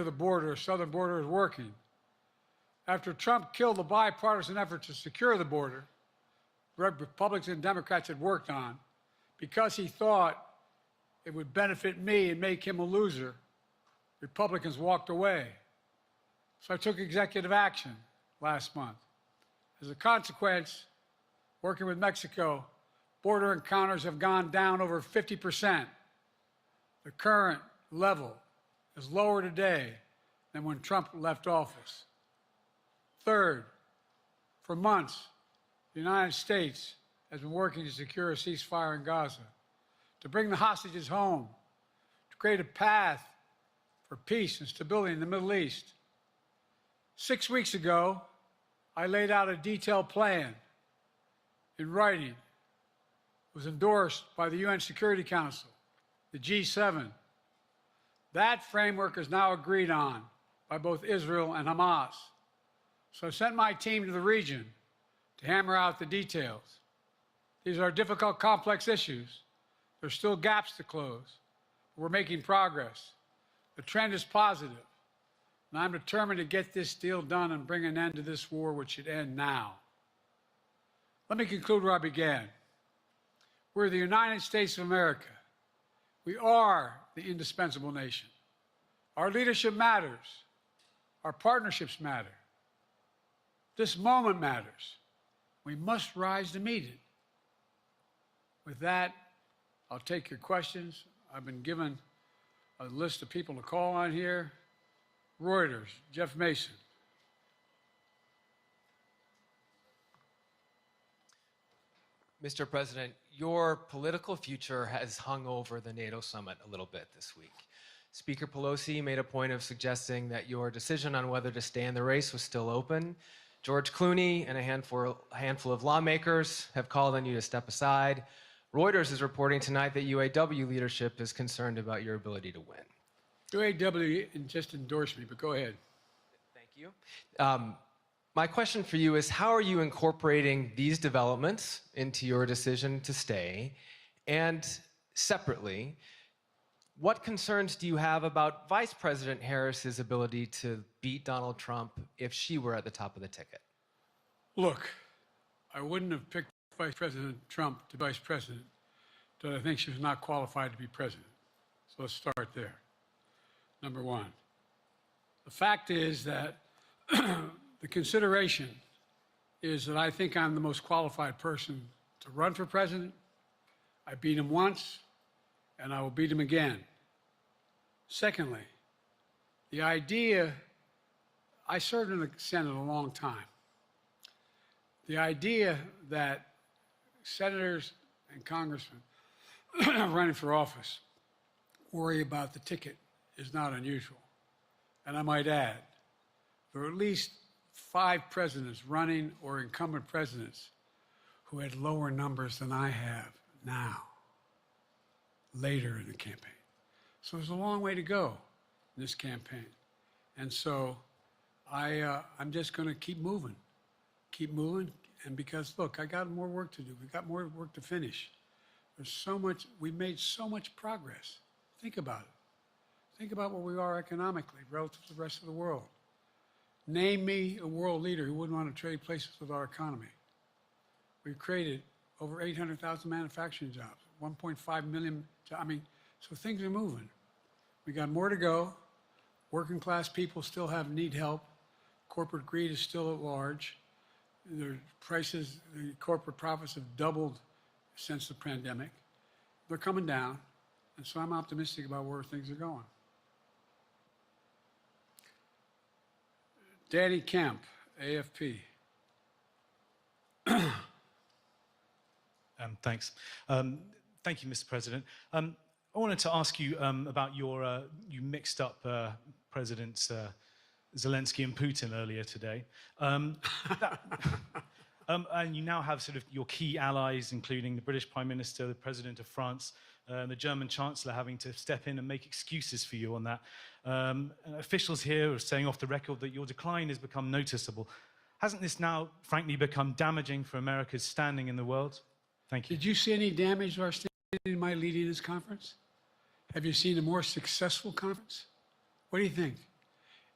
the border, southern border, is working. After Trump killed the bipartisan effort to secure the border, Republicans and Democrats had worked on, because he thought it would benefit me and make him a loser, Republicans walked away. So I took executive action last month. As a consequence, working with Mexico, border encounters have gone down over 50%. The current level is lower today than when Trump left office. Third, for months, the United States has been working to secure a ceasefire in Gaza, to bring the hostages home, to create a path for peace and stability in the Middle East. 6 weeks ago, I laid out a detailed plan in writing. It was endorsed by the UN Security Council, the G7. That framework is now agreed on by both Israel and Hamas. So I sent my team to the region to hammer out the details. These are difficult, complex issues. There's still gaps to close. We're making progress. The trend is positive, and I'm determined to get this deal done and bring an end to this war, which should end now. Let me conclude where I began. We're the United States of America. We are the indispensable nation. Our leadership matters. Our partnerships matter. This moment matters. We must rise to meet it. With that, I'll take your questions. I've been given a list of people to call on here. Reuters, Jeff Mason. Mr. President, your political future has hung over the NATO summit a little bit this week. Speaker Pelosi made a point of suggesting that your decision on whether to stay in the race was still open. George Clooney and a handful of lawmakers have called on you to step aside. Reuters is reporting tonight that UAW leadership is concerned about your ability to win. UAW just endorsed me, but go ahead. Thank you. My question for you is, how are you incorporating these developments into your decision to stay? And separately, what concerns do you have about Vice President Harris's ability to beat Donald Trump if she were at the top of the ticket? Look, I wouldn't have picked Vice President Trump to vice president, but I think she was not qualified to be president. So let's start there. Number one. The fact is that the consideration is that I think I'm the most qualified person to run for president. I beat him once, and I will beat him again. Secondly, the idea, I served in the Senate a long time. The idea that senators and congressmen running for office worry about the ticket is not unusual. And I might add, there are at least 5 presidents running or incumbent presidents who had lower numbers than I have now, later in the campaign. So there's a long way to go in this campaign. And so I'm just going to keep moving, and because, look, I got more work to do. We've got more work to finish. There's so much, we made so much progress. Think about it. Think about where we are economically relative to the rest of the world. Name me a world leader who wouldn't want to trade places with our economy. We've created over 800,000 manufacturing jobs, 1.5 million, so things are moving. We got more to go. Working class people still need help. Corporate greed is still at large. Their prices, the corporate profits have doubled since the pandemic. They're coming down, and so I'm optimistic about where things are going. Danny Kemp, AFP. Thanks. Thank you, Mr. President. I wanted to ask you about your, you mixed up Presidents Zelensky and Putin earlier today. And you now have sort of your key allies, including the British Prime Minister, the President of France, the German Chancellor having to step in and make excuses for you on that. And officials here are saying off the record that your decline has become noticeable. Hasn't this now, frankly, become damaging for America's standing in the world? Thank you. Did you see any damage to our standing in my leading this conference? Have you seen a more successful conference? What do you think?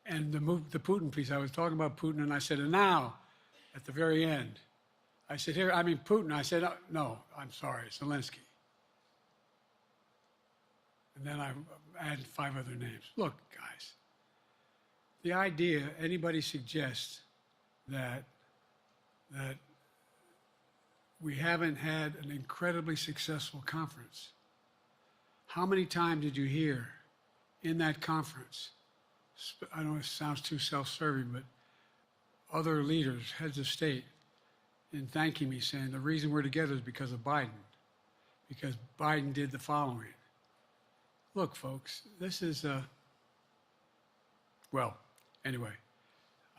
And the Putin piece, I was talking about Putin, and I said, and now, at the very end, I said, here, I mean, Putin. I said, no, I'm sorry, Zelensky. And then I added 5 other names. Look, guys, the idea anybody suggests that we haven't had an incredibly successful conference. How many times did you hear in that conference, I know it sounds too self-serving, but other leaders, heads of state, in thanking me, saying the reason we're together is because of Biden, because Biden did the following. Look, folks, this is, well, anyway,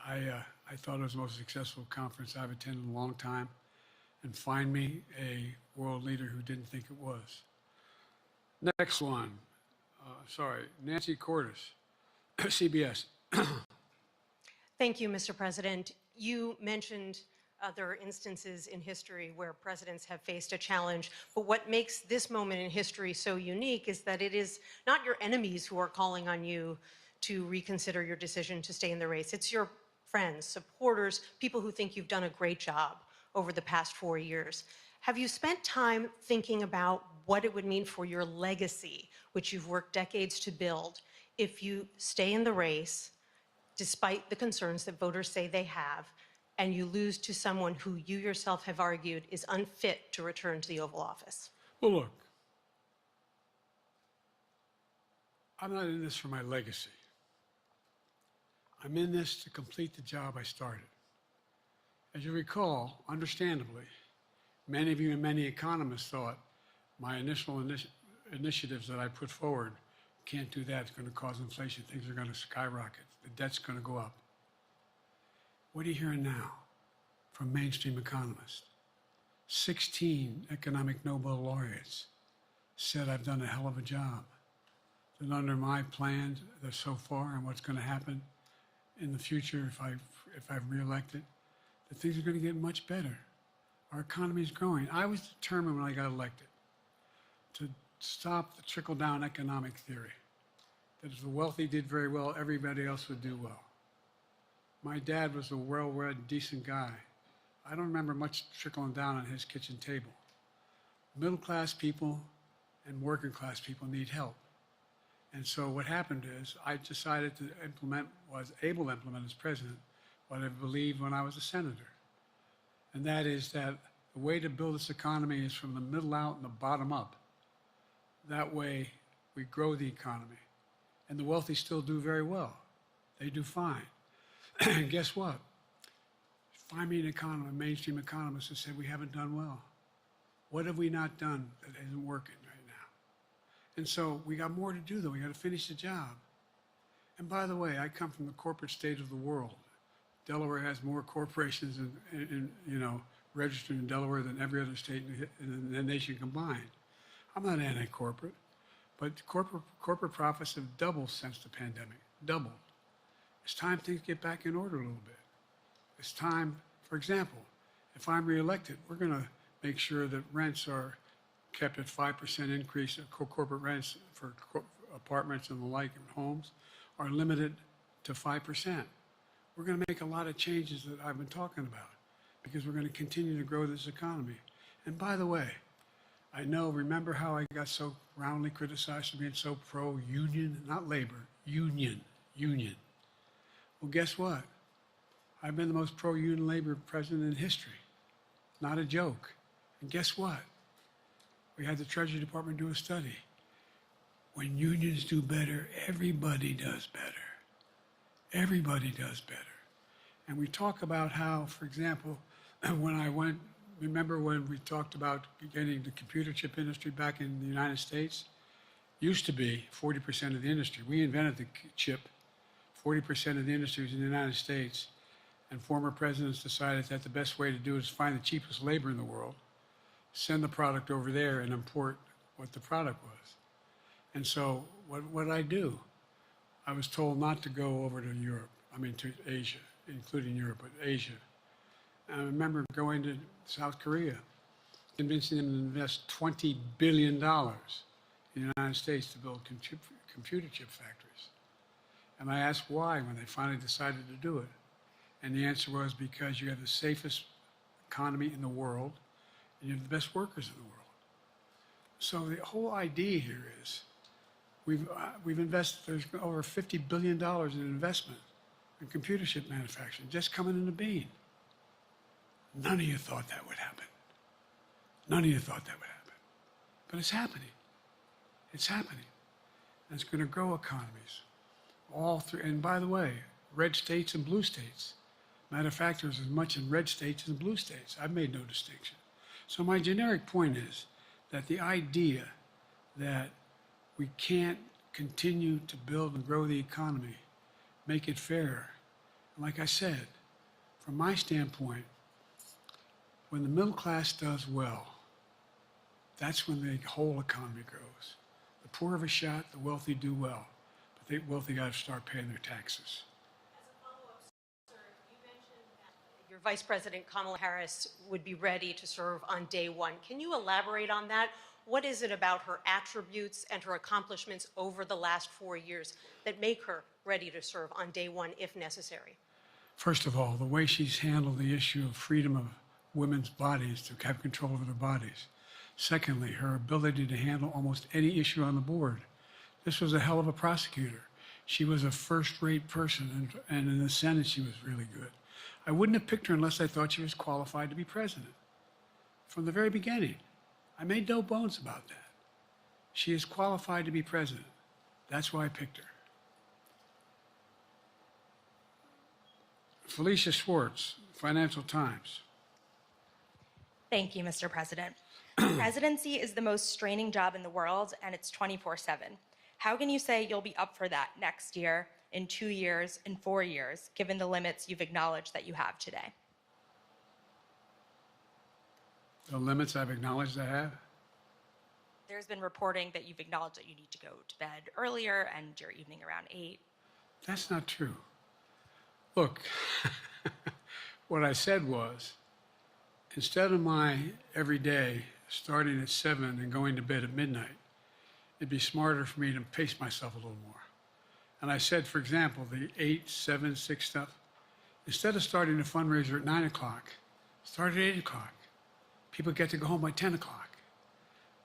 I thought it was the most successful conference I've attended in a long time, and find me a world leader who didn't think it was. Next one, Nancy Cordes, CBS. Thank you, Mr. President. You mentioned there are instances in history where presidents have faced a challenge, but what makes this moment in history so unique is that it is not your enemies who are calling on you to reconsider your decision to stay in the race. It's your friends, supporters, people who think you've done a great job over the past 4 years. Have you spent time thinking about what it would mean for your legacy, which you've worked decades to build, if you stay in the race, despite the concerns that voters say they have, and you lose to someone who you yourself have argued is unfit to return to the Oval Office? Well, look, I'm not in this for my legacy. I'm in this to complete the job I started. As you recall, understandably, many of you and many economists thought my initial initiatives that I put forward, can't do that, it's going to cause inflation, things are going to skyrocket, the debt's going to go up. What are you hearing now from mainstream economists? 16 economic Nobel laureates said I've done a hell of a job. That under my plan so far and what's going to happen in the future if I'm reelected, that things are going to get much better. Our economy is growing. I was determined when I got elected to stop the trickle-down economic theory, that if the wealthy did very well, everybody else would do well. My dad was a well-read, decent guy. I don't remember much trickling down on his kitchen table. Middle-class people and working-class people need help. And so what happened is I decided to was able to implement as president what I believed when I was a senator. And that is that the way to build this economy is from the middle out and the bottom up. That way we grow the economy. And the wealthy still do very well. They do fine. And guess what? Find me an economist, a mainstream economist who said we haven't done well. What have we not done that isn't working right now? And so we got more to do, though. We got to finish the job. And by the way, I come from the corporate state of the world. Delaware has more corporations registered in Delaware than every other state in the nation combined. I'm not anti-corporate, but corporate profits have doubled since the pandemic, doubled. It's time things get back in order a little bit. It's time, for example, if I'm reelected, we're going to make sure that rents are kept at 5% increase, corporate rents for apartments and the like and homes are limited to 5%. We're going to make a lot of changes that I've been talking about because we're going to continue to grow this economy. And by the way, remember how I got so roundly criticized for being so pro-union, not labor, union. Well, guess what? I've been the most pro-union labor president in history. Not a joke. And guess what? We had the Treasury Department do a study. When unions do better, everybody does better. Everybody does better. And we talk about how, for example, remember when we talked about getting the computer chip industry back in the United States? Used to be 40% of the industry. We invented the chip. 40% of the industry was in the United States. And former presidents decided that the best way to do it is find the cheapest labor in the world, send the product over there and import what the product was. And so what did I do? I was told not to go over to to Asia, including Europe, but Asia. And I remember going to South Korea, convincing them to invest $20 billion in the United States to build computer chip factories. And I asked why when they finally decided to do it. And the answer was because you have the safest economy in the world and you have the best workers in the world. So the whole idea here is we've invested, there's over $50 billion in investment in computer chip manufacturing just coming into being. None of you thought that would happen. None of you thought that would happen. But it's happening. It's happening. And it's going to grow economies. All through, and by the way, red states and blue states. Matter of fact, there's as much in red states as in blue states. I've made no distinction. So my generic point is that the idea that we can't continue to build and grow the economy, make it fair. And like I said, from my standpoint, when the middle class does well, that's when the whole economy grows. The poor have a shot, the wealthy do well, but the wealthy got to start paying their taxes. Your Vice President Kamala Harris would be ready to serve on day one. Can you elaborate on that? What is it about her attributes and her accomplishments over the last 4 years that make her ready to serve on day one if necessary? First of all, the way she's handled the issue of freedom of women's bodies to have control over their bodies. Secondly, her ability to handle almost any issue on the board. This was a hell of a prosecutor. She was a first-rate person, and in the Senate she was really good. I wouldn't have picked her unless I thought she was qualified to be president. From the very beginning, I made no bones about that. She is qualified to be president. That's why I picked her. Felicia Schwartz, Financial Times. Thank you, Mr. President. Presidency is the most straining job in the world, and it's 24/7. How can you say you'll be up for that next year, in 2 years, in 4 years, given the limits you've acknowledged that you have today? The limits I've acknowledged I have? There's been reporting that you've acknowledged that you need to go to bed earlier and your evening around 8. That's not true. Look, what I said was, instead of my every day starting at 7 and going to bed at midnight, it'd be smarter for me to pace myself a little more. And I said, for example, the 8, 7, 6 stuff, instead of starting a fundraiser at 9 o'clock, start at 8 o'clock. People get to go home by 10 o'clock.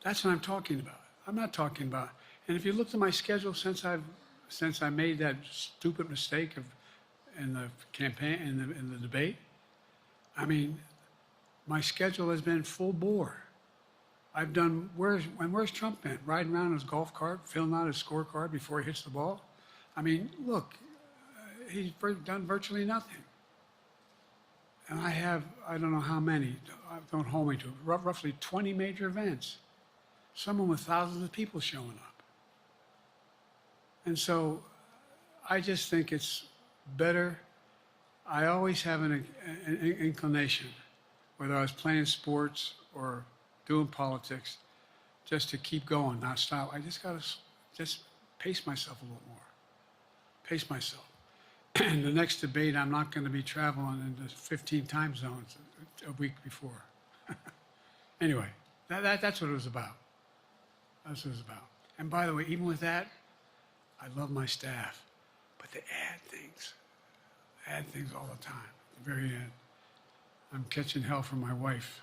That's what I'm talking about. I'm not talking about, and if you look at my schedule since I made that stupid mistake in the campaign, in the debate, I mean, my schedule has been full bore. I've done, where's Trump been? Riding around in his golf cart, filling out his scorecard before he hits the ball? I mean, look, he's done virtually nothing. And I have, I don't know how many, don't hold me to it, roughly 20 major events. Some of them with thousands of people showing up. And so I just think it's better. I always have an inclination, whether I was playing sports or doing politics, just to keep going, not stop. I just got to just pace myself a little more. Pace myself. And the next debate, I'm not going to be traveling into 15 time zones a week before. Anyway, that's what it was about. That's what it was about. And by the way, even with that, I love my staff, but they add things all the time. At the very end, I'm catching hell from my wife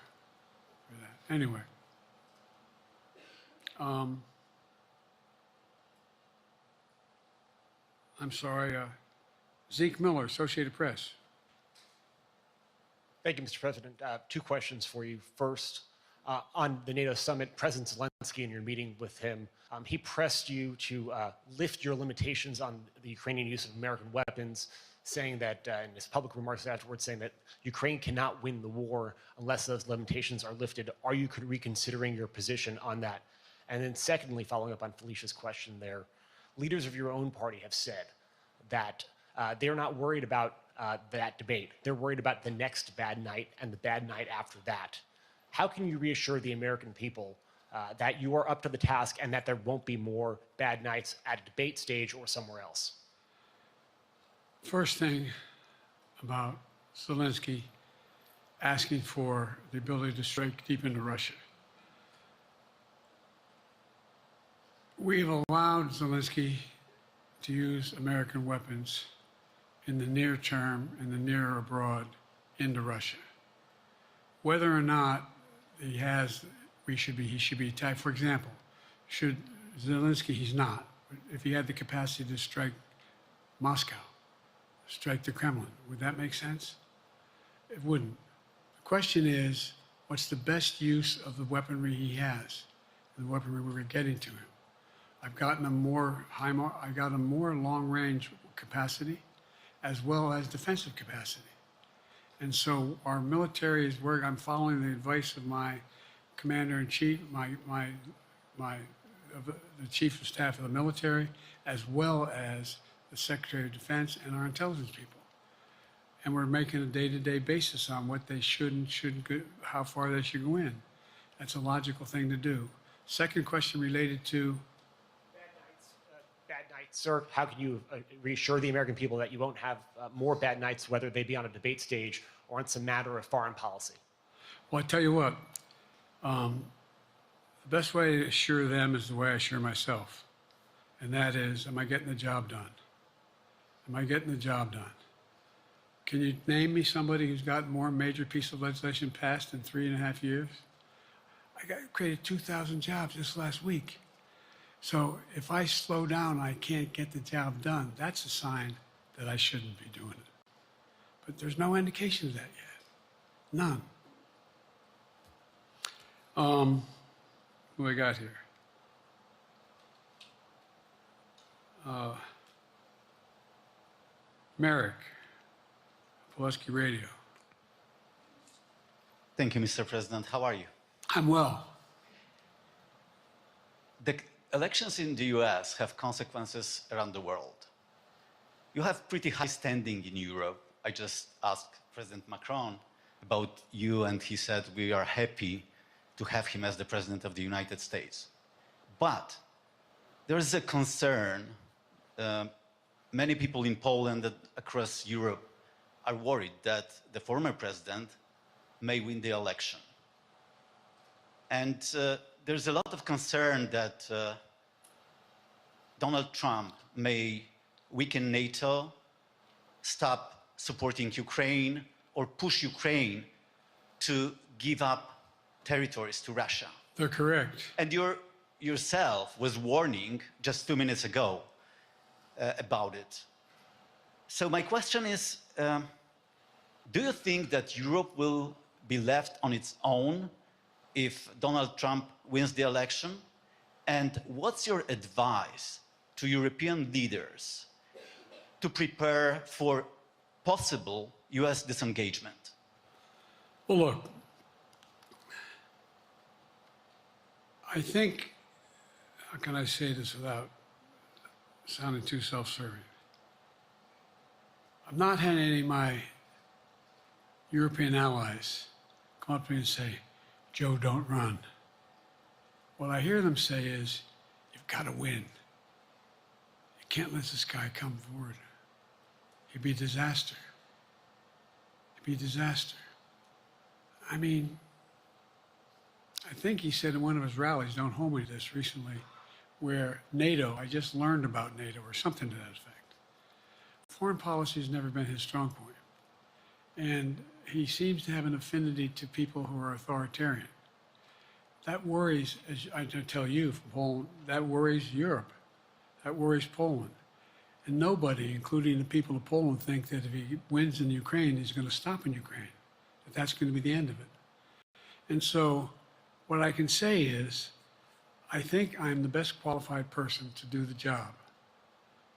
for that. Anyway, I'm sorry. Zeke Miller, Associated Press. Thank you, Mr. President. 2 questions for you. First, on the NATO summit, President Zelensky, in your meeting with him, he pressed you to lift your limitations on the Ukrainian use of American weapons, saying that, in his public remarks afterwards, saying that Ukraine cannot win the war unless those limitations are lifted. Are you reconsidering your position on that? And then secondly, following up on Felicia's question there, leaders of your own party have said that they're not worried about that debate. They're worried about the next bad night and the bad night after that. How can you reassure the American people that you are up to the task and that there won't be more bad nights at a debate stage or somewhere else? First thing about Zelensky asking for the ability to strike deep into Russia. We've allowed Zelensky to use American weapons in the near term, in the near or abroad, into Russia. Whether or not he should be attacked. For example, should Zelensky, he's not. If he had the capacity to strike Moscow, strike the Kremlin, would that make sense? It wouldn't. The question is, what's the best use of the weaponry he has, the weaponry we're getting to him? I've gotten him more long-range capacity, as well as defensive capacity. And so our military is where I'm following the advice of my commander-in-chief, the chief of staff of the military, as well as the Secretary of Defense and our intelligence people. And we're making a day-to-day basis on what they should and shouldn't go, how far they should go in. That's a logical thing to do. Second question related to Bad nights, sir. How can you reassure the American people that you won't have more bad nights, whether they be on a debate stage or on some matter of foreign policy? Well, I tell you what, the best way to assure them is the way I assure myself. And that is, am I getting the job done? Am I getting the job done? Can you name me somebody who's got more major piece of legislation passed in 3.5 years? Created 2,000 jobs just last week. So if I slow down, I can't get the job done. That's a sign that I shouldn't be doing it. But there's no indication of that yet. None. Who I got here? Merrick, Pulaski Radio. Thank you, Mr. President. How are you? I'm well. The elections in the US have consequences around the world. You have pretty high standing in Europe. I just asked President Macron about you, and he said we are happy to have him as the President of the United States. But there is a concern. Many people in Poland and across Europe are worried that the former president may win the election. And there's a lot of concern that Donald Trump may weaken NATO, stop supporting Ukraine, or push Ukraine to give up territories to Russia. They're correct. And yourself was warning just 2 minutes ago about it. So my question is, do you think that Europe will be left on its own if Donald Trump wins the election? And what's your advice to European leaders to prepare for possible US disengagement? Well, look, I think, how can I say this without sounding too self-serving? I'm not had any of my European allies come up to me and say, Joe, don't run. What I hear them say is, you've got to win. You can't let this guy come forward. He'd be a disaster. He'd be a disaster. I mean, I think he said in one of his rallies, don't hold me to this recently, where NATO, I just learned about NATO or something to that effect. Foreign policy has never been his strong point. And he seems to have an affinity to people who are authoritarian. That worries, as I tell you from Poland, that worries Europe. That worries Poland. And nobody, including the people of Poland, think that if he wins in Ukraine, he's going to stop in Ukraine, that that's going to be the end of it. And so what I can say is, I think I'm the best qualified person to do the job,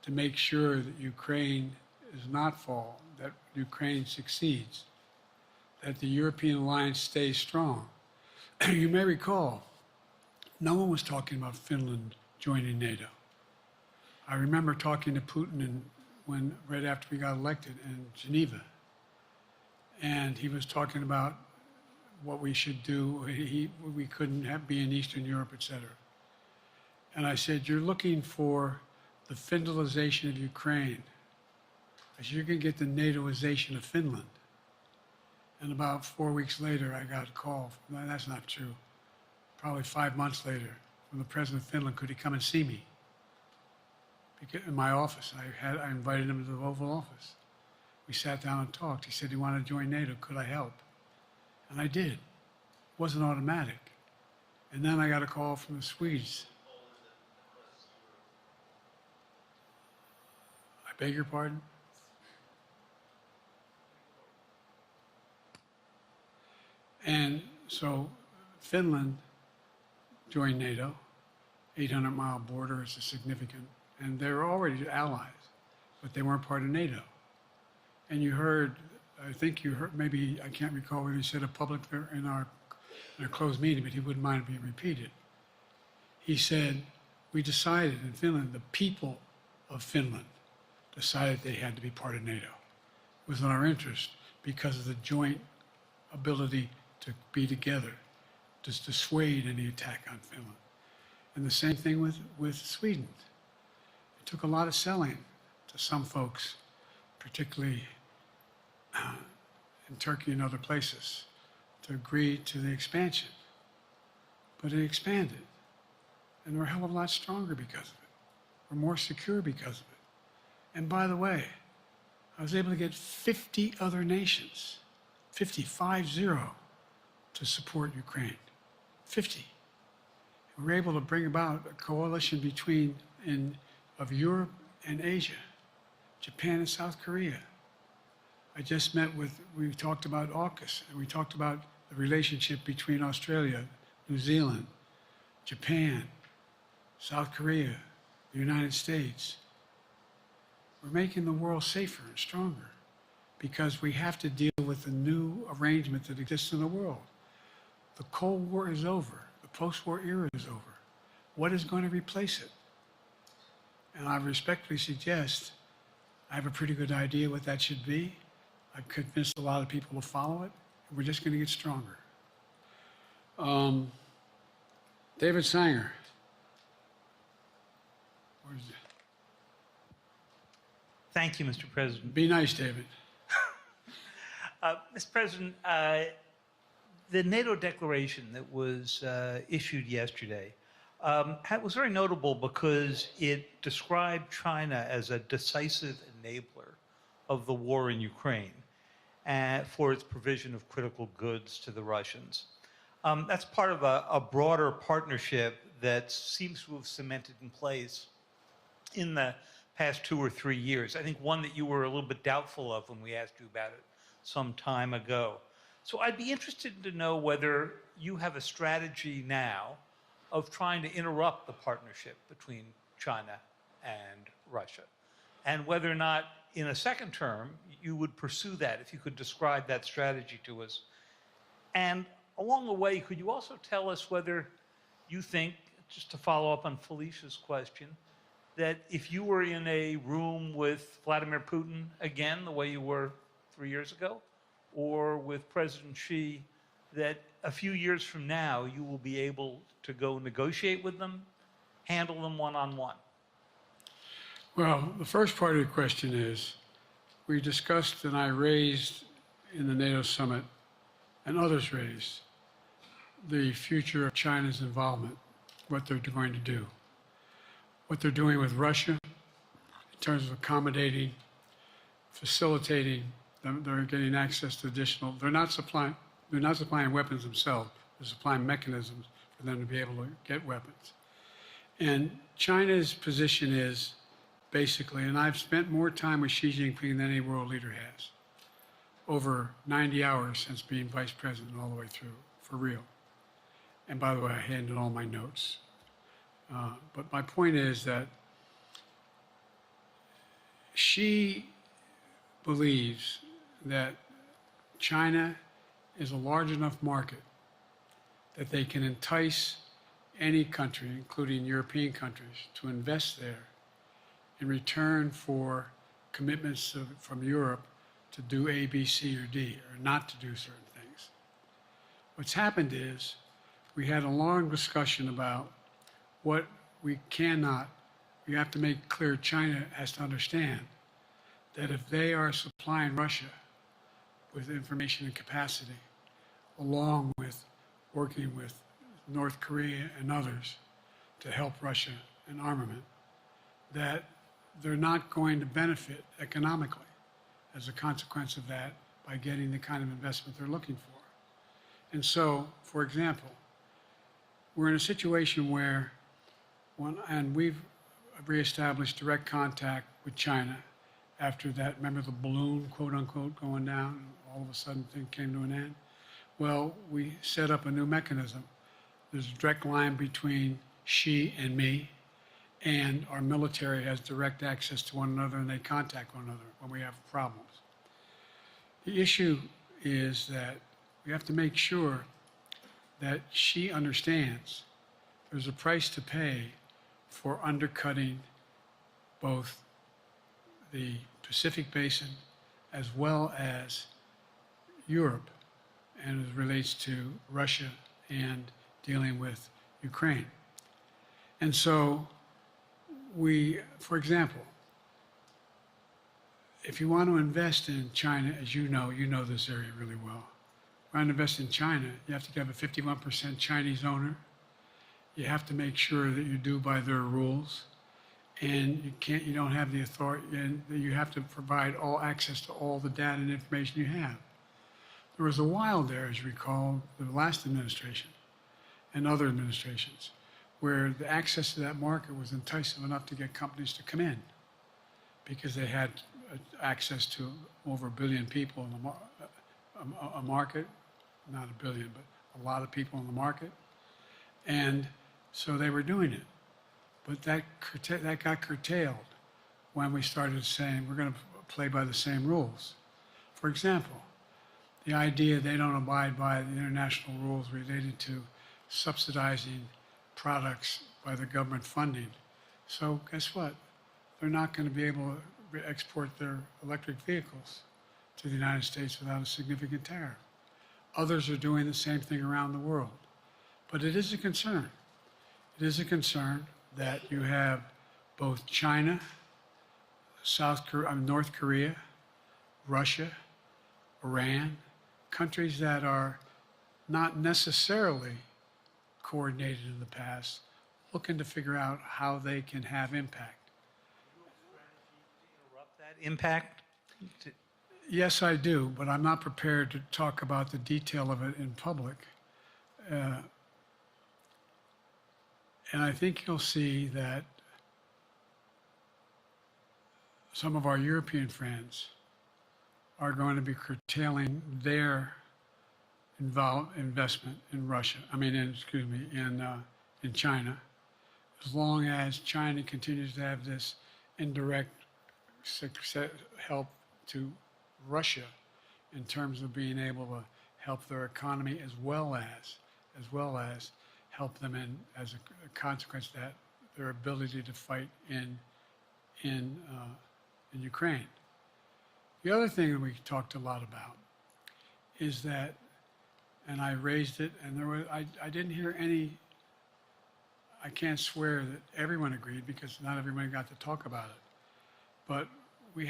to make sure that Ukraine does not fall, that Ukraine succeeds, that the European alliance stays strong. You may recall, no one was talking about Finland joining NATO. I remember talking to Putin right after we got elected in Geneva, and he was talking about what we should do. We couldn't be in Eastern Europe, et cetera. And I said, you're looking for the Finlandization of Ukraine. I said, you're going to get the NATOization of Finland. And about 4 weeks later, I got a call. That's not true. Probably 5 months later, from the president of Finland, could he come and see me? in my office. I invited him to the Oval Office. We sat down and talked. He said he wanted to join NATO. Could I help? And I did. It wasn't automatic. And then I got a call from the Swedes. I beg your pardon? And so Finland joined NATO. 800-mile border is a significant, and they were already allies, but they weren't part of NATO. And you heard, I think you heard, maybe, I can't recall whether he said it publicly in our closed meeting, but he wouldn't mind it being repeated. He said, we decided in Finland, the people of Finland decided they had to be part of NATO. It was in our interest because of the joint ability to be together, to dissuade any attack on Finland. And the same thing with Sweden. It took a lot of selling to some folks, particularly in Turkey and other places, to agree to the expansion. But it expanded. And we're a hell of a lot stronger because of it. We're more secure because of it. And by the way, I was able to get 50 other nations, 50, to support Ukraine. 50. And we're able to bring about a coalition of Europe and Asia, Japan and South Korea. I just met we talked about AUKUS, and we talked about the relationship between Australia, New Zealand, Japan, South Korea, the United States. We're making the world safer and stronger because we have to deal with the new arrangement that exists in the world. The Cold War is over. The post-war era is over. What is going to replace it? And I respectfully suggest I have a pretty good idea what that should be. I've convinced a lot of people to follow it. And we're just going to get stronger. David Sanger. Where's it? Thank you, Mr. President. Be nice, David. Mr. President, the NATO declaration that was issued yesterday was very notable because it described China as a decisive enabler of the war in Ukraine for its provision of critical goods to the Russians. That's part of a broader partnership that seems to have cemented in place in the past 2 or 3 years. I think one that you were a little bit doubtful of when we asked you about it some time ago. So I'd be interested to know whether you have a strategy now of trying to interrupt the partnership between China and Russia, and whether or not in a second term you would pursue that, if you could describe that strategy to us. And along the way, could you also tell us whether you think, just to follow up on Felicia's question, that if you were in a room with Vladimir Putin again, the way you were 3 years ago, or with President Xi, that a few years from now you will be able to go negotiate with them, handle them one-on-one? Well, the first part of the question is, we discussed and I raised in the NATO summit, and others raised, the future of China's involvement, what they're going to do, what they're doing with Russia in terms of accommodating, facilitating them. They're getting access to additional, they're not supplying weapons themselves, they're supplying mechanisms for them to be able to get weapons. And China's position is basically, and I've spent more time with Xi Jinping than any world leader has, over 90 hours since being vice president all the way through, for real. And by the way, I handed all my notes. But my point is that Xi believes that China is a large enough market that they can entice any country, including European countries, to invest there in return for commitments from Europe to do A, B, C, or D, or not to do certain things. What's happened is we had a long discussion about what we have to make clear. China has to understand that if they are supplying Russia with information and capacity, along with working with North Korea and others to help Russia in armament, that they're not going to benefit economically as a consequence of that by getting the kind of investment they're looking for. And so, for example, we're in a situation where, and we've reestablished direct contact with China after that, remember the balloon, quote unquote, going down, and all of a sudden things came to an end? Well, we set up a new mechanism. There's a direct line between Xi and me, and our military has direct access to one another, and they contact one another when we have problems. The issue is that we have to make sure that Xi understands there's a price to pay for undercutting both the Pacific Basin as well as Europe, and as it relates to Russia and dealing with Ukraine. And so for example, if you want to invest in China, as you know this area really well. If you want to invest in China, you have to have a 51% Chinese owner. You have to make sure that you do by their rules. And you don't have the authority, and you have to provide all access to all the data and information you have. There was a while there, as you recall, the last administration and other administrations, where the access to that market was enticing enough to get companies to come in because they had access to over 1 billion people in a market, not 1 billion, but a lot of people in the market. And so they were doing it. But that got curtailed when we started saying we're going to play by the same rules. For example, the idea they don't abide by the international rules related to subsidizing products by the government funding. So guess what? They're not going to be able to export their electric vehicles to the United States without a significant tariff. Others are doing the same thing around the world. But it is a concern. It is a concern that you have both China, North Korea, Russia, Iran, countries that are not necessarily coordinated in the past, looking to figure out how they can have impact. Interrupt that impact? Yes, I do, but I'm not prepared to talk about the detail of it in public. And I think you'll see that some of our European friends are going to be curtailing their investment in Russia. In China, as long as China continues to have this indirect help to Russia in terms of being able to help their economy as well as help them in, as a consequence of that, their ability to fight in Ukraine. The other thing that we talked a lot about is that, and I raised it, and I didn't hear any. I can't swear that everyone agreed because not everyone got to talk about it. But we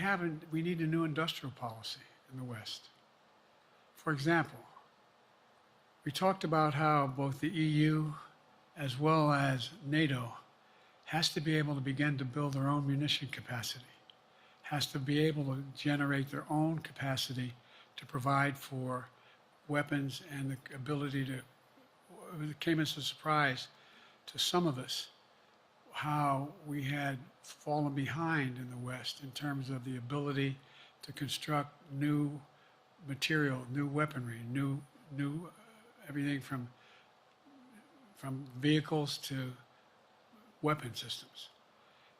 need a new industrial policy in the West. For example, we talked about how both the EU as well as NATO has to be able to begin to build their own munition capacity, has to be able to generate their own capacity to provide for weapons and the ability to, it came as a surprise to some of us how we had fallen behind in the West in terms of the ability to construct new material, new weaponry, new everything from vehicles to weapon systems.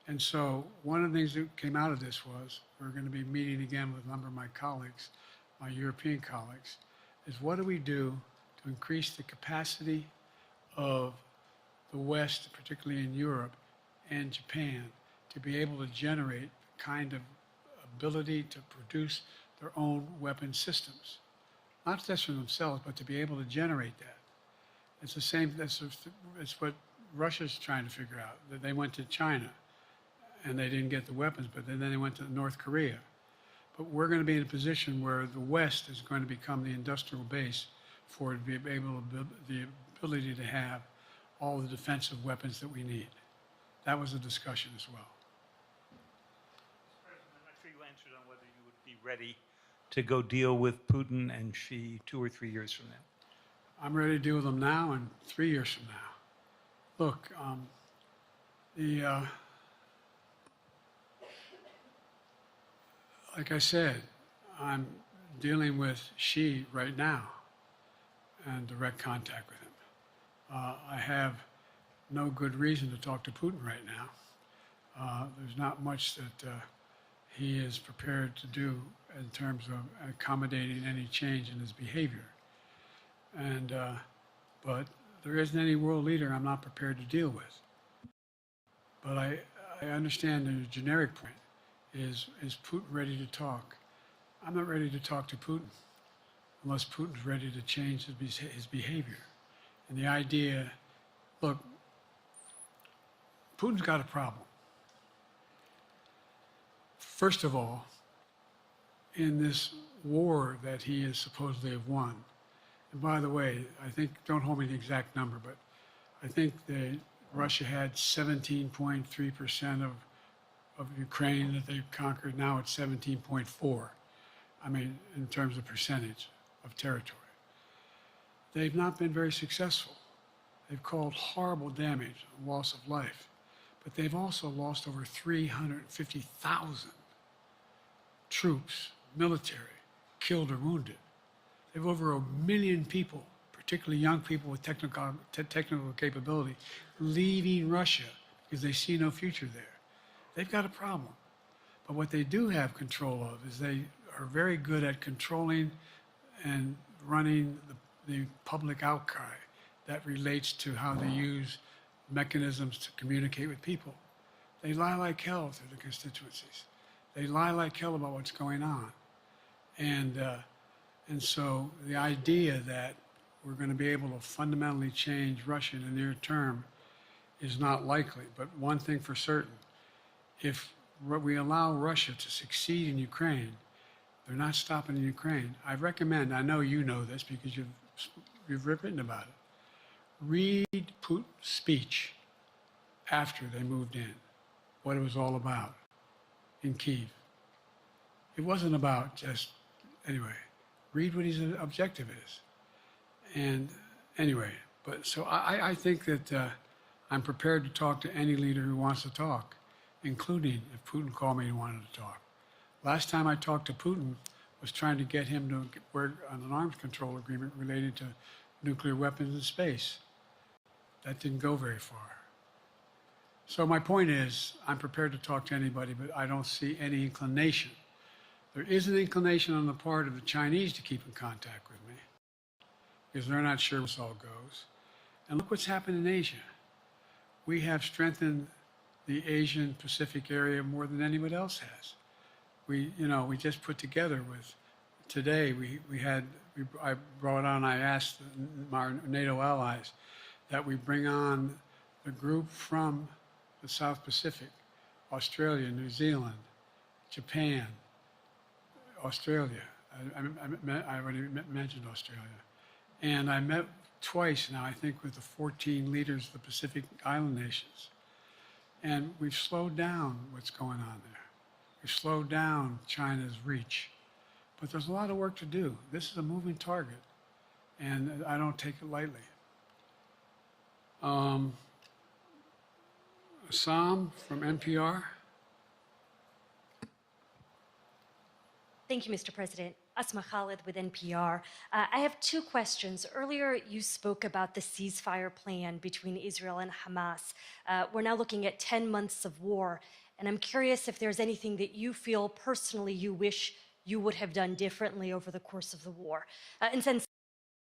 And so one of the things that came out of this was we're going to be meeting again with a number of my colleagues, my European colleagues, is what do we do to increase the capacity of the West, particularly in Europe and Japan, to be able to generate the kind of ability to produce their own weapon systems. Not just for themselves, but to be able to generate that. It's the same, it's what Russia's trying to figure out. That they went to China and they didn't get the weapons, but then they went to North Korea. But we're going to be in a position where the West is going to become the industrial base for it to be able to, the ability to have all the defensive weapons that we need. That was a discussion as well. ready to go deal with Putin and Xi 2 or 3 years from now? I'm ready to deal with them now and 3 years from now. Look, like I said, I'm dealing with Xi right now and direct contact with him. I have no good reason to talk to Putin right now. There's not much that he is prepared to do in terms of accommodating any change in his behavior. And, but there isn't any world leader I'm not prepared to deal with. But I understand the generic point is Putin ready to talk? I'm not ready to talk to Putin unless Putin's ready to change his behavior. And the idea, look, Putin's got a problem. First of all, in this war that he is supposedly have won, and by the way, I think, don't hold me to the exact number, but I think that Russia had 17.3% of Ukraine that they've conquered. Now it's 17.4. I mean, in terms of percentage of territory. They've not been very successful. They've caused horrible damage, loss of life, but they've also lost over 350,000 troops, military, killed or wounded. They have over 1 million people, particularly young people with technical capability, leaving Russia because they see no future there. They've got a problem. But what they do have control of is they are very good at controlling and running the public outcry that relates to how they use mechanisms to communicate with people. They lie like hell through the constituencies. They lie like hell about what's going on. And so the idea that we're going to be able to fundamentally change Russia in the near term is not likely. But one thing for certain, if we allow Russia to succeed in Ukraine, they're not stopping in Ukraine. I recommend, I know you know this because you've written about it, read Putin's speech after they moved in, what it was all about in Kyiv. It wasn't about just, anyway, read what his objective is. And anyway, but so I think that I'm prepared to talk to any leader who wants to talk, including if Putin called me and wanted to talk. Last time I talked to Putin was trying to get him to work on an arms control agreement related to nuclear weapons in space. That didn't go very far. So my point is, I'm prepared to talk to anybody, but I don't see any inclination. There is an inclination on the part of the Chinese to keep in contact with me because they're not sure where this all goes. And look what's happened in Asia. We have strengthened the Asian Pacific area more than anybody else has. We just put together with, today I brought on, I asked our NATO allies that we bring on the group from the South Pacific, Australia, New Zealand, Japan, Australia. I already mentioned Australia. And I met twice now, I think, with the 14 leaders of the Pacific Island nations. And we've slowed down what's going on there. We've slowed down China's reach. But there's a lot of work to do. This is a moving target, and I don't take it lightly. Assam from NPR. Thank you, Mr. President. Asma Khalid with NPR. I have two questions. Earlier, you spoke about the ceasefire plan between Israel and Hamas. We're now looking at 10 months of war, and I'm curious if there's anything that you feel personally you wish you would have done differently over the course of the war. And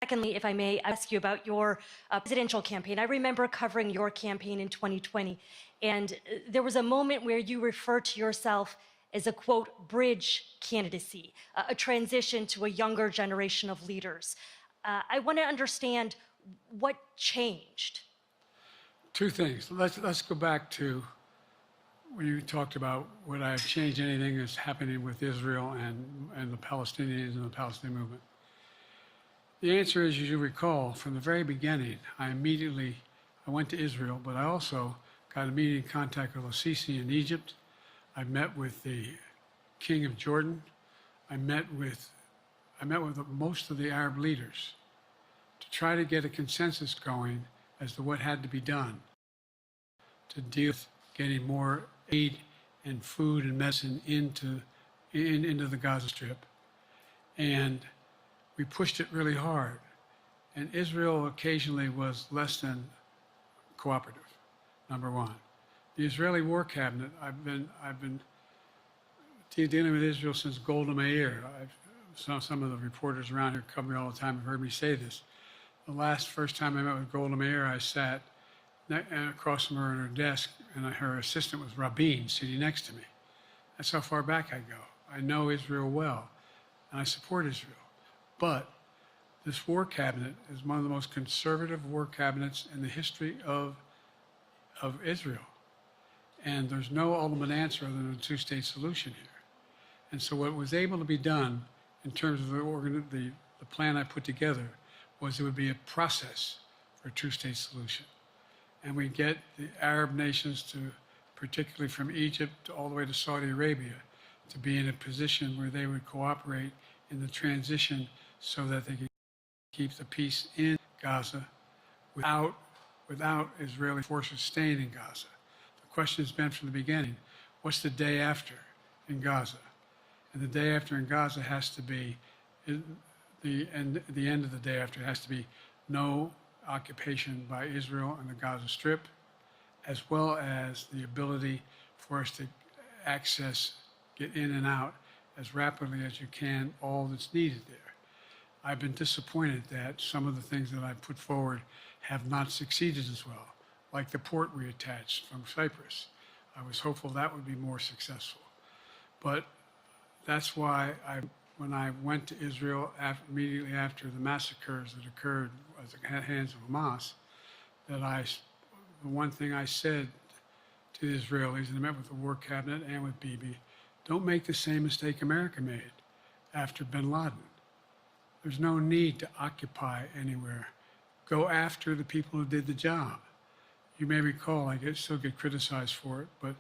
secondly, if I may ask you about your presidential campaign. I remember covering your campaign in 2020, and there was a moment where you referred to yourself as a, quote, bridge candidacy, a transition to a younger generation of leaders. I want to understand what changed. Two things. Let's go back to when you talked about would I have changed anything that's happening with Israel and the Palestinians and the Palestinian movement. The answer is, as you recall, from the very beginning, I went to Israel, but I also got immediate contact with al-Sisi in Egypt. I met with the King of Jordan. I met with most of the Arab leaders to try to get a consensus going as to what had to be done to deal with getting more aid and food and medicine into the Gaza Strip. And we pushed it really hard. And Israel occasionally was less than cooperative, number one. The Israeli War Cabinet, I've been dealing with Israel since Golda Meir. Some of the reporters around here cover me all the time have heard me say this. The first time I met with Golda Meir, I sat across from her at her desk, and her assistant was Rabin sitting next to me. That's how far back I go. I know Israel well, and I support Israel. But this war cabinet is one of the most conservative war cabinets in the history of Israel. And there's no ultimate answer other than a two-state solution here. And so what was able to be done in terms of the plan I put together was it would be a process for a two-state solution. And we get the Arab nations to, particularly from Egypt all the way to Saudi Arabia, to be in a position where they would cooperate in the transition so that they could keep the peace in Gaza without Israeli forces staying in Gaza. The question has been from the beginning, what's the day after in Gaza? And the day after in Gaza has to be, the end of the day after has to be no occupation by Israel in the Gaza Strip, as well as the ability for us to access, get in and out as rapidly as you can, all that's needed there. I've been disappointed that some of the things that I put forward have not succeeded as well, like the port we attached from Cyprus. I was hopeful that would be more successful. But that's why when I went to Israel immediately after the massacres that occurred at the hands of Hamas, the one thing I said to the Israelis, and I met with the War Cabinet and with Bibi, don't make the same mistake America made after bin Laden. There's no need to occupy anywhere. Go after the people who did the job. You may recall, I still get criticized for it, but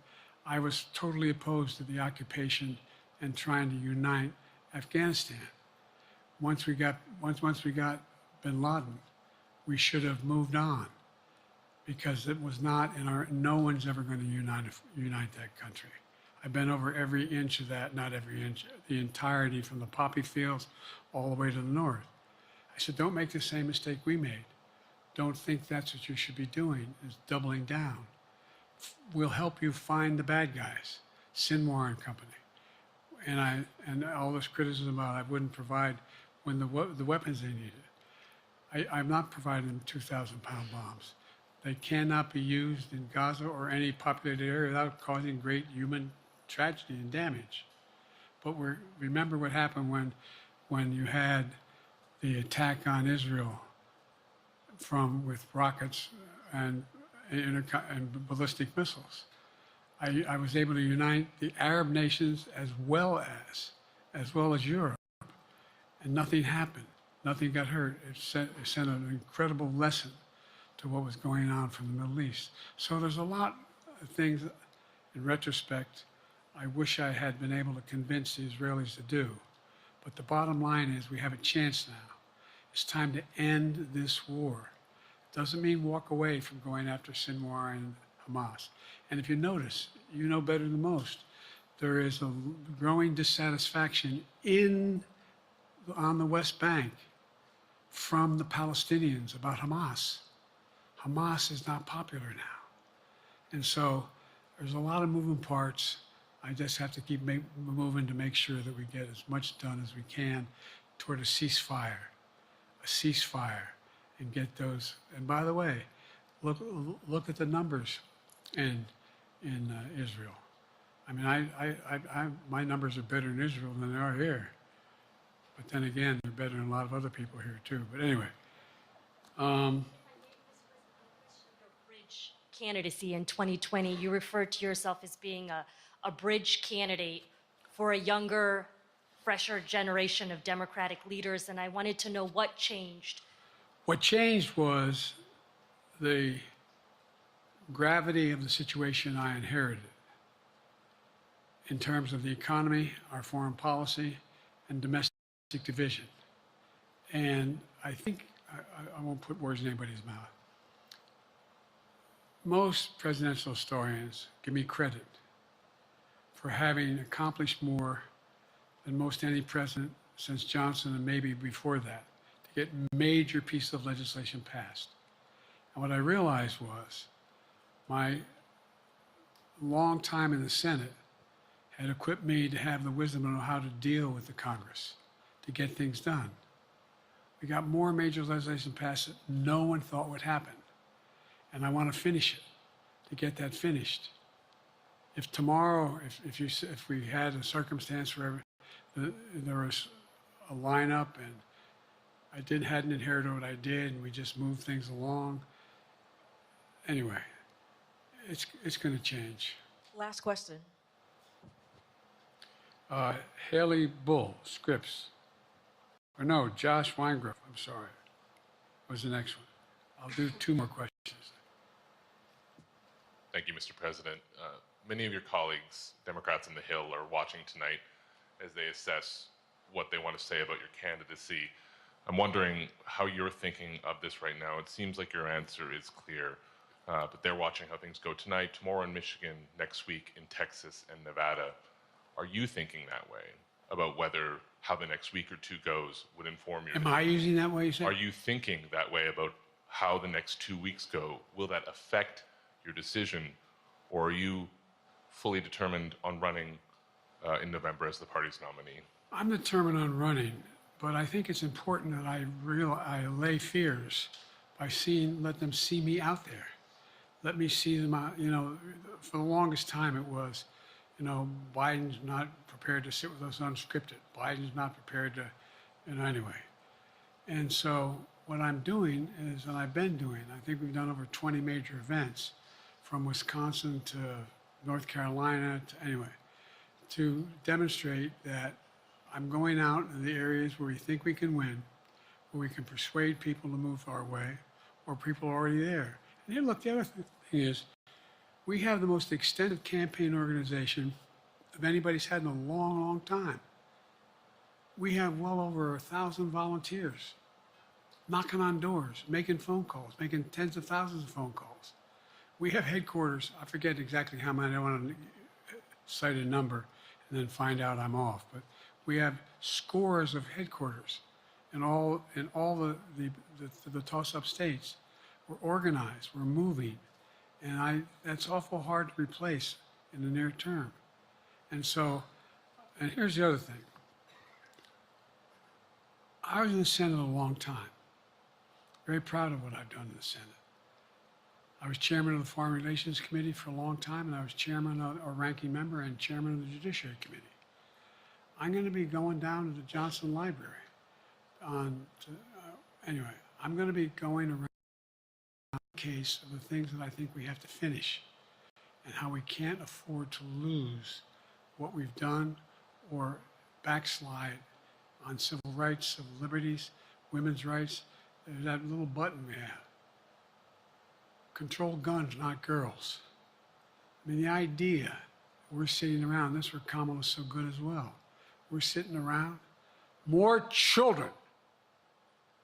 I was totally opposed to the occupation and trying to unite Afghanistan. Once we got bin Laden, we should have moved on, because it was not no one's ever going to unite that country. I've been over every inch of that, not every inch, the entirety from the poppy fields all the way to the north. I said, don't make the same mistake we made. Don't think that's what you should be doing, is doubling down. We'll help you find the bad guys, Sinwar and company. And all this criticism about I wouldn't provide when the weapons they needed. I'm not providing them 2,000-pound bombs. They cannot be used in Gaza or any populated area without causing great human tragedy and damage. But remember what happened when you had the attack on Israel with rockets and ballistic missiles. I was able to unite the Arab nations as well as Europe, and nothing happened. Nothing got hurt. It sent an incredible lesson to what was going on from the Middle East. So there's a lot of things, in retrospect, I wish I had been able to convince the Israelis to do. But the bottom line is we have a chance now. It's time to end this war. Doesn't mean walk away from going after Sinwar and Hamas. And if you notice, you know better than most, there is a growing dissatisfaction on the West Bank from the Palestinians about Hamas. Hamas is not popular now. And so there's a lot of moving parts. I just have to keep moving to make sure that we get as much done as we can toward a ceasefire, and get those. And by the way, look at the numbers in Israel. I mean, my numbers are better in Israel than they are here. But then again, they're better than a lot of other people here too. But anyway. Bridge candidacy in 2020, you referred to yourself as being a bridge candidate for a younger, fresher generation of Democratic leaders, and I wanted to know what changed. What changed was the gravity of the situation I inherited in terms of the economy, our foreign policy, and domestic division. And I think, I won't put words in anybody's mouth. Most presidential historians give me credit for having accomplished more than most any president since Johnson and maybe before that to get major pieces of legislation passed. And what I realized was my long time in the Senate had equipped me to have the wisdom to know how to deal with the Congress to get things done. We got more major legislation passed that no one thought would happen. And I want to finish it, to get that finished. If tomorrow, if we had a circumstance where there was a lineup and I hadn't inherited what I did and we just moved things along, anyway, it's going to change. Last question. Haley Bull, Scripps. Or no, Josh Weingrove, I'm sorry, was the next one. I'll do 2 more questions. Thank you, Mr. President. Many of your colleagues, Democrats on the Hill, are watching tonight as they assess what they want to say about your candidacy. I'm wondering how you're thinking of this right now. It seems like your answer is clear, but they're watching how things go tonight, tomorrow in Michigan, next week in Texas and Nevada. Are you thinking that way about how the next week or 2 goes would inform your... Am I using that way, you say? Are you thinking that way about how the next 2 weeks go? Will that affect your decision, or are you fully determined on running in November as the party's nominee? I'm determined on running, but I think it's important that I allay fears by let them see me out there. Let me see them out, for the longest time it was, Biden's not prepared to sit with us unscripted. Biden's not prepared to, anyway. And so what I'm doing is, and I've been doing, I think we've done over 20 major events from Wisconsin to North Carolina to demonstrate that I'm going out in the areas where we think we can win, where we can persuade people to move our way, or people are already there. And here, look, the other thing is, we have the most extensive campaign organization of anybody's had in a long, long time. We have well over 1,000 volunteers knocking on doors, making phone calls, making tens of thousands of phone calls. We have headquarters, I forget exactly how many, I don't want to cite a number and then find out I'm off, but we have scores of headquarters in all the toss-up states. We're organized, we're moving, and that's awful hard to replace in the near term. And so, and here's the other thing. I was in the Senate a long time. Very proud of what I've done in the Senate. I was chairman of the Foreign Relations Committee for a long time, and I was chairman or ranking member and chairman of the Judiciary Committee. I'm going to be going down to the Johnson Library. Anyway, I'm going to be going around the case of the things that I think we have to finish and how we can't afford to lose what we've done or backslide on civil rights, civil liberties, women's rights. There's that little button we have. Control guns, not girls. I mean, the idea, we're sitting around, this is where Kamala's so good as well. We're sitting around. More children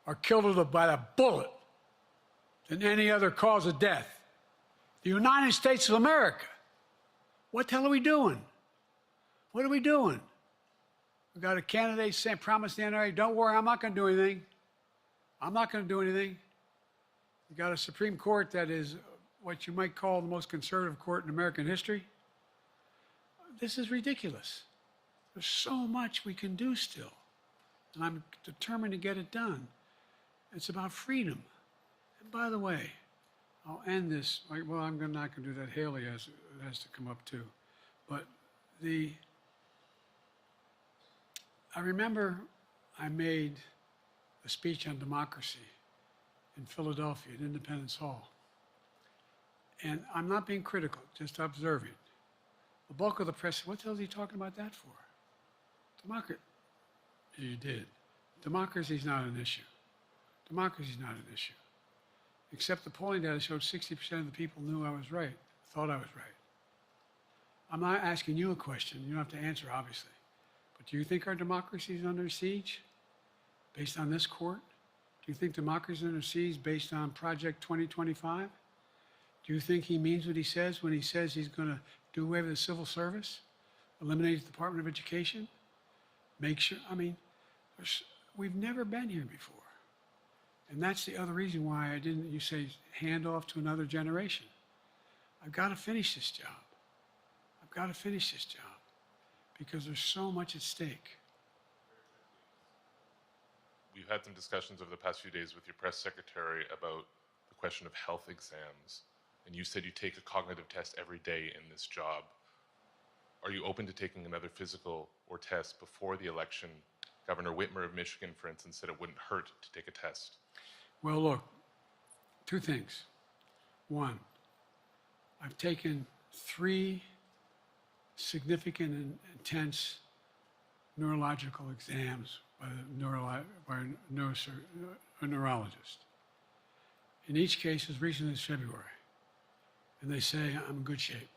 are killed by a bullet than any other cause of death. The United States of America. What the hell are we doing? What are we doing? We got a candidate saying, promised the NRA, don't worry, I'm not going to do anything. I'm not going to do anything. You got a Supreme Court that is what you might call the most conservative court in American history. This is ridiculous. There's so much we can do still, and I'm determined to get it done. It's about freedom. And by the way, I'll end this. Well, I'm not going to do that. Haley has to come up too. But I remember I made a speech on democracy in Philadelphia at Independence Hall. And I'm not being critical, just observing. The bulk of the press said, what the hell is he talking about that for? Democracy. You did. Democracy is not an issue. Democracy is not an issue. Except the polling data showed 60% of the people knew I was right, thought I was right. I'm not asking you a question. You don't have to answer, obviously. But But do you think our democracy is under siege based on this court? Do you think democracy is under siege based on Project 2025? Do you think he means what he says when he says he's going to do away with the civil service, eliminate the Department of Education, make sure, I mean, we've never been here before. And that's the other reason why I didn't, you say, hand off to another generation. I've got to finish this job. I've got to finish this job because there's so much at stake. We've had some discussions over the past few days with your press secretary about the question of health exams. And you said you take a cognitive test every day in this job. Are you open to taking another physical or test before the election? Governor Whitmer of Michigan, for instance, said it wouldn't hurt to take a test. Well, look, two things. One, I've taken 3 significant and intense neurological exams by a neurologist. In each case, as recently as February. And they say I'm in good shape,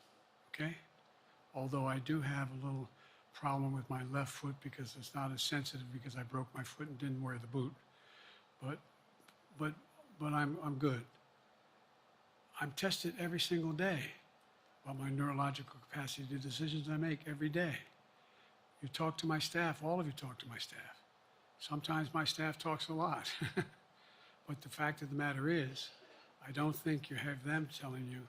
okay? Although I do have a little problem with my left foot because it's not as sensitive because I broke my foot and didn't wear the boot. But I'm good. I'm tested every single day about my neurological capacity to do decisions I make every day. You talk to my staff, all of you talk to my staff. Sometimes my staff talks a lot. But the fact of the matter is, I don't think you have them telling you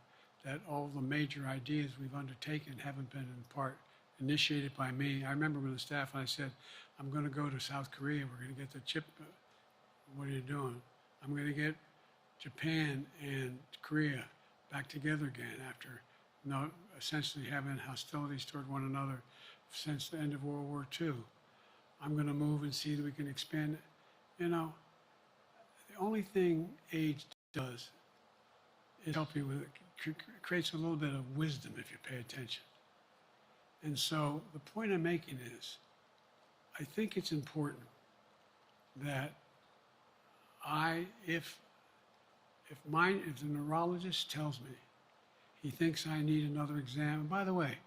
that all the major ideas we've undertaken haven't been in part initiated by me. I remember when the staff and I said, I'm going to go to South Korea, we're going to get the chip. What are you doing? I'm going to get Japan and Korea back together again after essentially having hostilities toward one another since the end of World War II. I'm going to move and see that we can expand it. You know, the only thing age does is help you with it, creates a little bit of wisdom if you pay attention. And so the point I'm making is, I think it's important that if the neurologist tells me he thinks I need another exam, and by the way,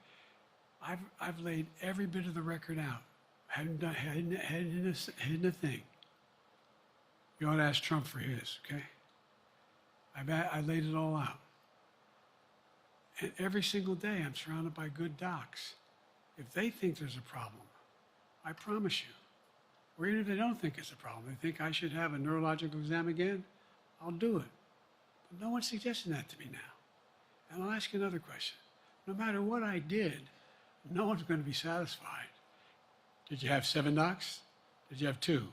I've laid every bit of the record out. Hadn't hidden a thing. You ought to ask Trump for his, okay? I laid it all out. And every single day I'm surrounded by good docs. If they think there's a problem, I promise you, or even if they don't think it's a problem, they think I should have a neurological exam again, I'll do it. But no one's suggesting that to me now. And I'll ask you another question. No matter what I did, no one's going to be satisfied. Did you have 7 docs? Did you have 2?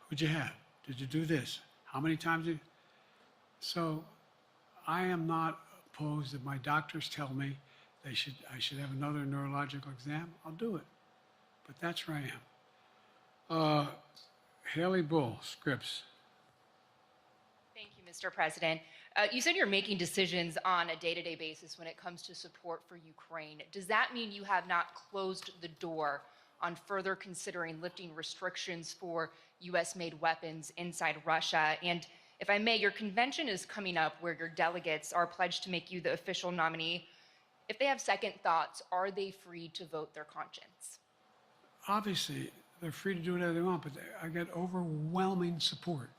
Who'd you have? Did you do this? How many times did you? So I am not opposed if my doctors tell me I should have another neurological exam, I'll do it. But that's where I am. Haley Bull, Scripps. Thank you, Mr. President. You said you're making decisions on a day-to-day basis when it comes to support for Ukraine. Does that mean you have not closed the door on further considering lifting restrictions for U.S.-made weapons inside Russia? And if I may, your convention is coming up where your delegates are pledged to make you the official nominee. If they have second thoughts, are they free to vote their conscience? Obviously, they're free to do whatever they want, but I get overwhelming support.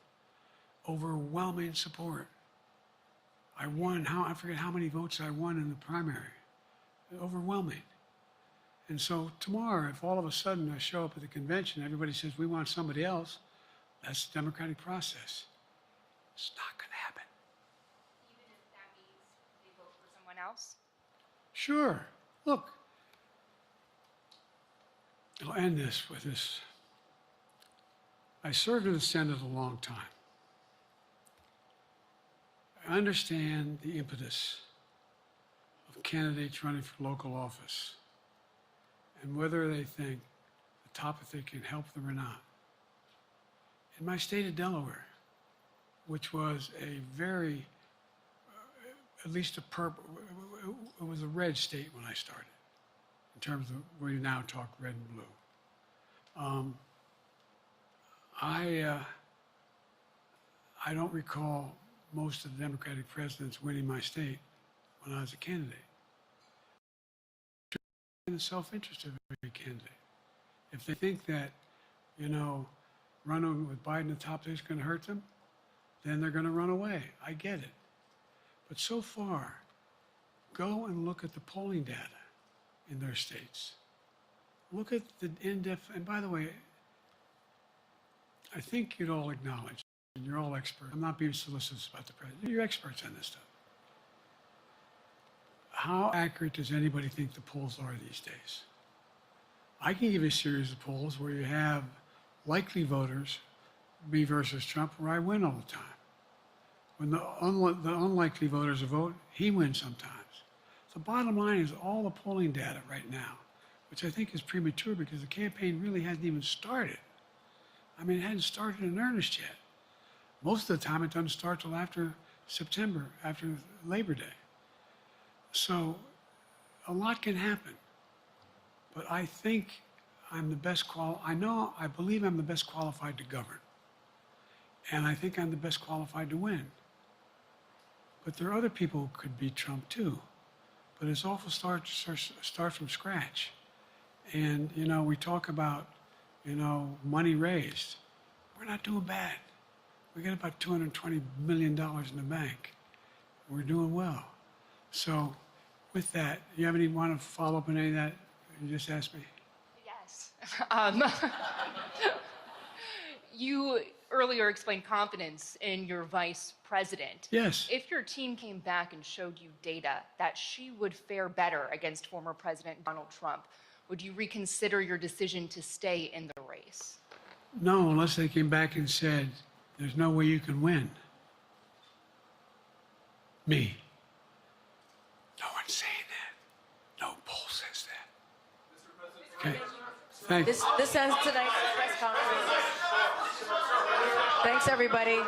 Overwhelming support. I won, I forget how many votes I won in the primary. Overwhelming. And so tomorrow, if all of a sudden I show up at the convention, everybody says, we want somebody else, that's the democratic process. It's not going to happen. Even if that means they vote for someone else? Sure. Look, I'll end this with this. I served in the Senate a long time. I understand the impetus of candidates running for local office and whether they think the topic can help them or not. In my state of Delaware, which was a very, at least it was a red state when I started, in terms of where you now talk red and blue. I don't recall most of the Democratic presidents winning my state when I was a candidate. In the self-interest of every candidate. If they think that, running with Biden at the top is going to hurt them, then they're going to run away. I get it. But so far, go and look at the polling data in their states. Look at the in-depth, and by the way, I think you'd all acknowledge, and you're all experts. I'm not being solicitous about the president. You're experts on this stuff. How accurate does anybody think the polls are these days? I can give you a series of polls where you have likely voters, me versus Trump, where I win all the time. When the unlikely voters vote, he wins sometimes. The bottom line is all the polling data right now, which I think is premature because the campaign really hasn't even started. I mean, it hadn't started in earnest yet. Most of the time, it doesn't start till after September, after Labor Day. So a lot can happen. But I think I'm the best I believe I'm the best qualified to govern. And I think I'm the best qualified to win. But there are other people who could beat Trump too. But it's awful start from scratch. And, we talk about, money raised. We're not doing bad. We got about $220 million in the bank. We're doing well. So with that, you have want to follow up on any of that you just asked me? Yes. You earlier explained confidence in your vice president. Yes. If your team came back and showed you data that she would fare better against former President Donald Trump, would you reconsider your decision to stay in the race? No, unless they came back and said, there's no way you can win. Me. No one's saying that. No poll says that. Okay. Thanks. This ends tonight's press conference. Thanks, everybody.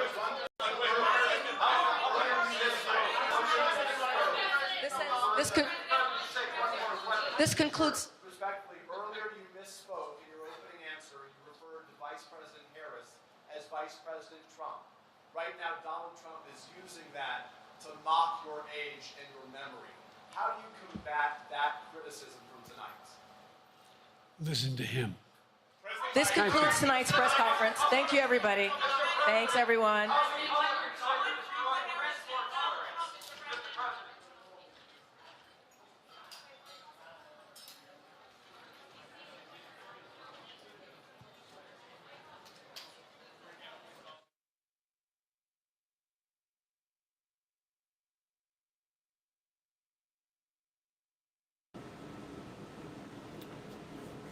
This concludes. Respectfully, earlier you misspoke in your opening answer. You referred to Vice President Harris as Vice President Trump. Right now, Donald Trump is using that to mock your age and your memory. How do you combat that criticism from tonight? Listen to him. This concludes tonight's press conference. Thank you, everybody. Thanks, everyone.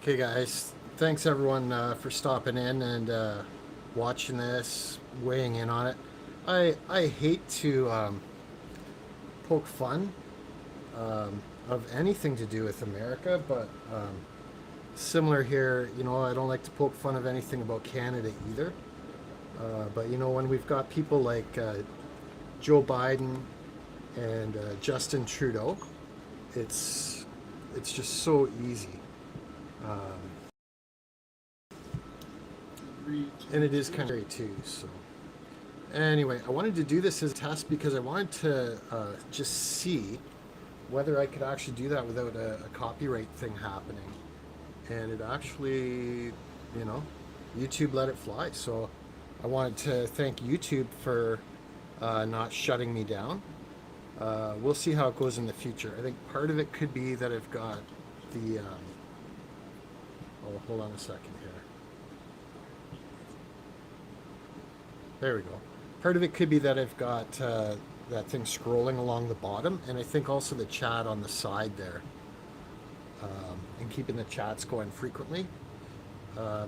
Okay, guys. Thanks everyone for stopping in and watching this, weighing in on it. I hate to poke fun of anything to do with America, but similar here, I don't like to poke fun of anything about Canada either. But when we've got people like Joe Biden and Justin Trudeau, it's just so easy. And it is kind of great too. So anyway, I wanted to do this as a test because I wanted to just see whether I could actually do that without a copyright thing happening. And it actually, YouTube let it fly. So I wanted to thank YouTube for not shutting me down. We'll see how it goes in the future. I think part of it could be that I've got the oh, hold on a second here. There we go. Part of it could be that I've got that thing scrolling along the bottom, and I think also the chat on the side there, and keeping the chats going frequently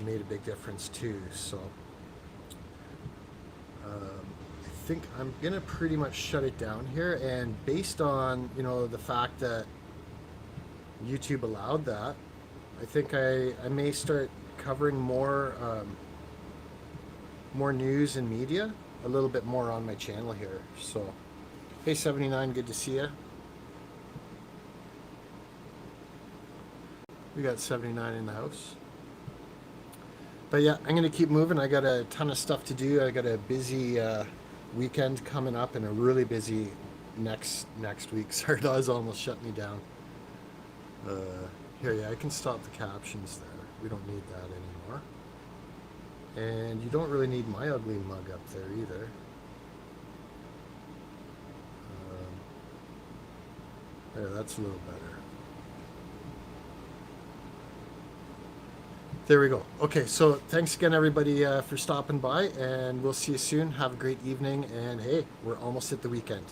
made a big difference too. So I think I'm gonna pretty much shut it down here, and based on the fact that YouTube allowed that, I think I may start covering more news and media a little bit more on my channel here. So hey 79, good to see you. We got 79 in the house. But yeah, I'm gonna keep moving. I got a ton of stuff to do. I got a busy weekend coming up and a really busy next week. Sarda's almost shut me down. Here, yeah, I can stop the captions there. We don't need that anymore. And you don't really need my ugly mug up there either. There, that's a little better. There we go. Okay, so thanks again, everybody, for stopping by, and we'll see you soon. Have a great evening, and hey, we're almost at the weekend.